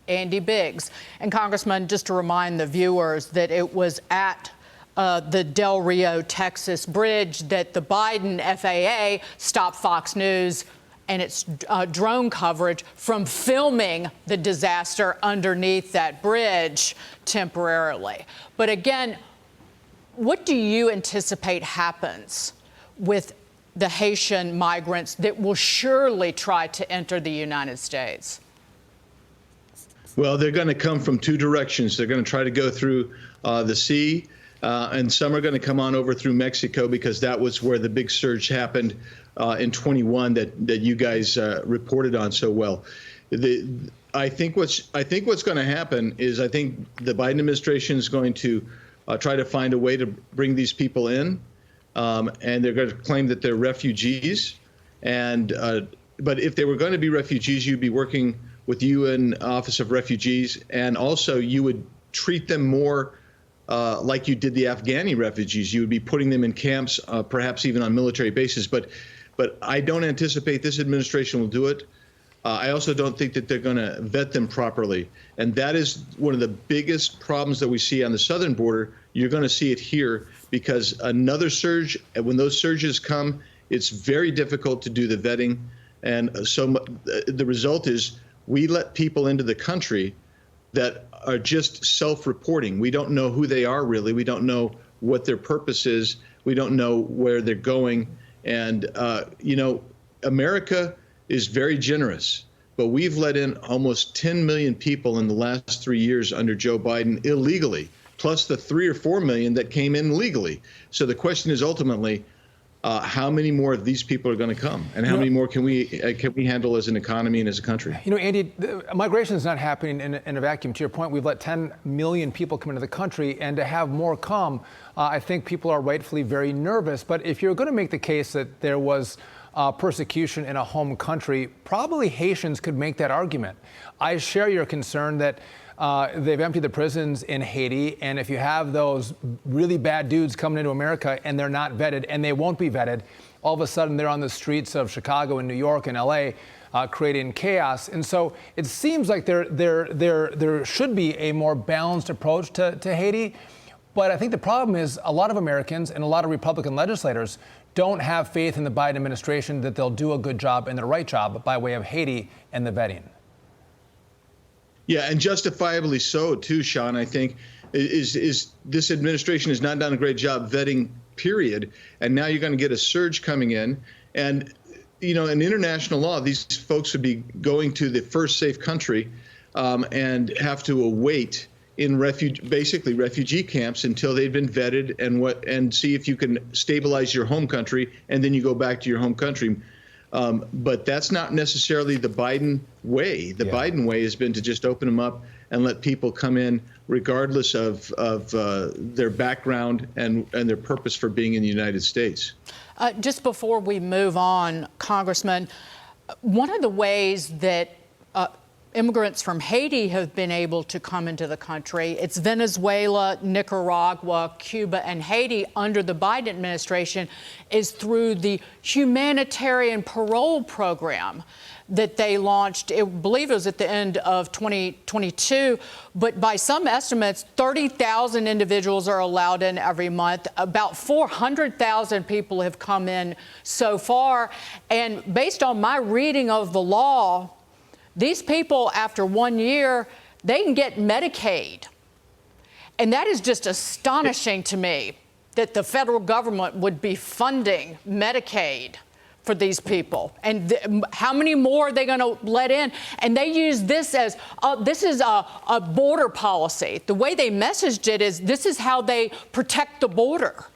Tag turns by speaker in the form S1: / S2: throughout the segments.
S1: Andy Biggs. And Congressman, just to remind the viewers that it was at the Del Rio, Texas bridge that the Biden FAA stopped Fox News and its drone coverage from filming the disaster underneath that bridge temporarily. But again, what do you anticipate happens with the Haitian migrants that will surely try to enter the United States?
S2: Well, they're going to come from two directions. They're going to try to go through the sea, and some are going to come on over through Mexico, because that was where the big surge happened in 21 that you guys reported on so well. I think what's going to happen is I think the Biden administration is going to try to find a way to bring these people in, and they're going to claim that they're refugees. And but if they were going to be refugees, you'd be working with UN Office of Refugees, and also you would treat them more like you did the Afghani refugees. You would be putting them in camps, perhaps even on military bases. But I don't anticipate this administration will do it. I also don't think that they're going to vet them properly. And that is one of the biggest problems that we see on the southern border. You're going to see it here, because another surge, when those surges come, it's very difficult to do the vetting. And so the result is we let people into the country that are just self-reporting. We don't know who they are, really. We don't know what their purpose is. We don't know where they're going. And, you know, America is very generous, but we've let in almost 10 million people in the last 3 years under Joe Biden illegally, plus the 3 or 4 million that came in legally. So the question is ultimately, how many more of these people are going to come, and how many more can we handle as an economy and as a country?
S3: You know, Andy, migration is not happening in a vacuum. To your point, we've let 10 million people come into the country, and to have more come, I think people are rightfully very nervous. But if you're going to make the case that there was persecution in a home country, probably Haitians could make that argument. I share your concern that they've emptied the prisons in Haiti, and if you have those really bad dudes coming into America and they're not vetted, and they won't be vetted, all of a sudden they're on the streets of Chicago and New York and LA creating chaos. And so it seems like there should be a more balanced approach to Haiti. But I think the problem is a lot of Americans and a lot of Republican legislators don't have faith in the Biden administration that they'll do a good job and the right job by way of Haiti and the vetting.
S2: Yeah, and justifiably so, too, Sean. I think is this administration has not done a great job vetting, period. And now you're going to get a surge coming in. And, you know, in international law, these folks would be going to the first safe country and have to await in basically refugee camps until they've been vetted and see if you can stabilize your home country, and then you go back to your home country. But that's not necessarily the Biden way. The Biden way has been to just open them up and let people come in regardless of their background and their purpose for being in the United States.
S1: Just before we move on, Congressman, one of the ways that immigrants from Haiti have been able to come into the country, it's Venezuela, Nicaragua, Cuba, and Haiti under the Biden administration, is through the humanitarian parole program that they launched. I believe it was at the end of 2022, but by some estimates, 30,000 individuals are allowed in every month. About 400,000 people have come in so far. And based on my reading of the law, these people, after 1 year, they can get Medicaid. And that is just astonishing to me, that the federal government would be funding Medicaid for these people. And how many more are they going to let in? And they use this as, this is a border policy. The way they messaged it is, this is how they protect the border.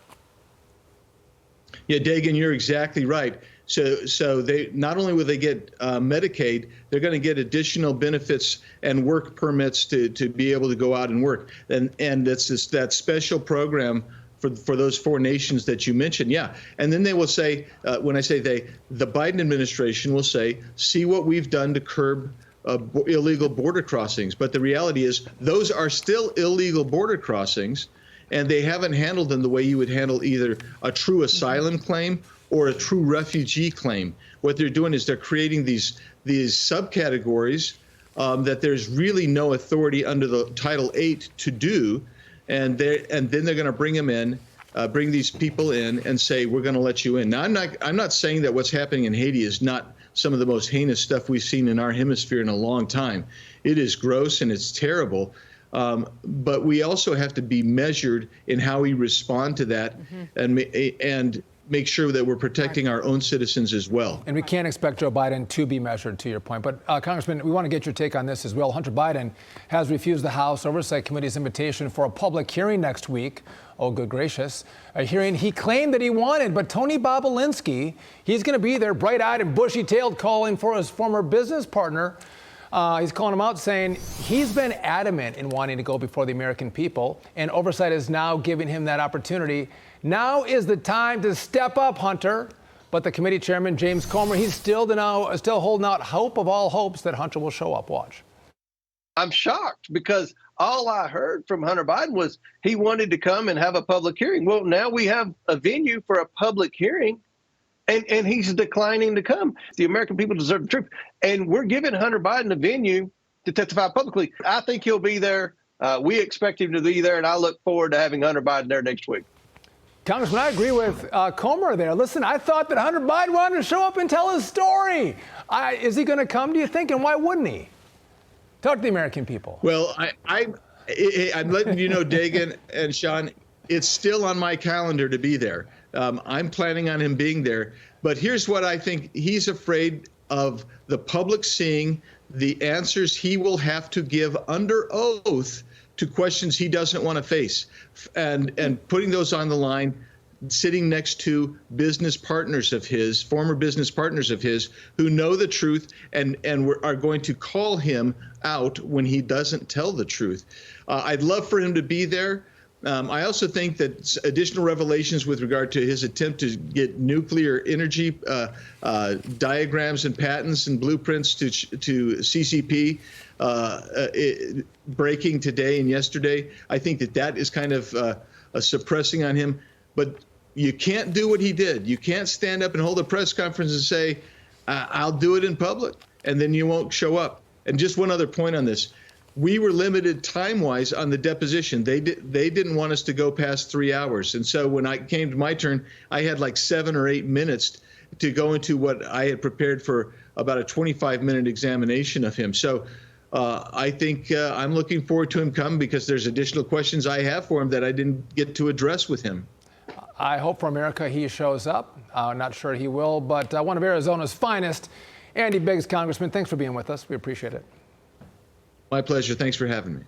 S2: Yeah, Dagan, you're exactly right. So they not only will they get Medicaid, they're going to get additional benefits and work permits to be able to go out and work. And that's that special program for those 4 nations that you mentioned. Yeah. And then they will say, when I say they, the Biden administration will say, see what we've done to curb illegal border crossings. But the reality is those are still illegal border crossings, and they haven't handled them the way you would handle either a true asylum claim or a true refugee claim. What they're doing is they're creating these subcategories that there's really no authority under the Title VIII to do, and then they're going to bring them in, bring these people in, and say we're going to let you in. Now, I'm not saying that what's happening in Haiti is not some of the most heinous stuff we've seen in our hemisphere in a long time. It is gross and it's terrible. But we also have to be measured in how we respond to that, and make sure that we're protecting our own citizens as well.
S3: And we can't expect Joe Biden to be measured, to your point. But, Congressman, we want to get your take on this as well. Hunter Biden has refused the House Oversight Committee's invitation for a public hearing next week. Oh, good gracious. A hearing he claimed that he wanted. But Tony Bobulinski, he's going to be there bright-eyed and bushy-tailed calling for his former business partner. He's calling him out, saying he's been adamant in wanting to go before the American people, and Oversight is now giving him that opportunity. Now is the time to step up, Hunter. But the committee chairman, James Comer, he's still holding out hope of all hopes that Hunter will show up. Watch.
S4: I'm shocked because all I heard from Hunter Biden was he wanted to come and have a public hearing. Well, now we have a venue for a public hearing, and he's declining to come. The American people deserve the truth. And we're giving Hunter Biden a venue to testify publicly. I think he'll be there. We expect him to be there, and I look forward to having Hunter Biden there next week.
S3: Congressman, I agree with Comer there. Listen, I thought that Hunter Biden wanted to show up and tell his story. Is he going to come, do you think, and why wouldn't he? Talk to the American people.
S2: Well, I'm letting you know, Dagan and Sean, it's still on my calendar to be there. I'm planning on him being there. But here's what I think. He's afraid of the public seeing the answers he will have to give under oath to questions he doesn't want to face, and putting those on the line, sitting next to business partners of his, former business partners of his, who know the truth and are going to call him out when he doesn't tell the truth. I'd love for him to be there. I also think that additional revelations with regard to his attempt to get nuclear energy diagrams and patents and blueprints to CCP breaking today and yesterday, I think that is kind of suppressing on him. But you can't do what he did. You can't stand up and hold a press conference and say, I'll do it in public, and then you won't show up. And just one other point on this. We were limited time-wise on the deposition. They didn't want us to go past 3 hours. And so when I came to my turn, I had like 7 or 8 minutes to go into what I had prepared for about a 25-minute examination of him. So I think I'm looking forward to him coming, because there's additional questions I have for him that I didn't get to address with him.
S3: I hope for America he shows up. Not sure he will, but one of Arizona's finest, Andy Biggs, Congressman, thanks for being with us. We appreciate it.
S2: My pleasure. Thanks for having me.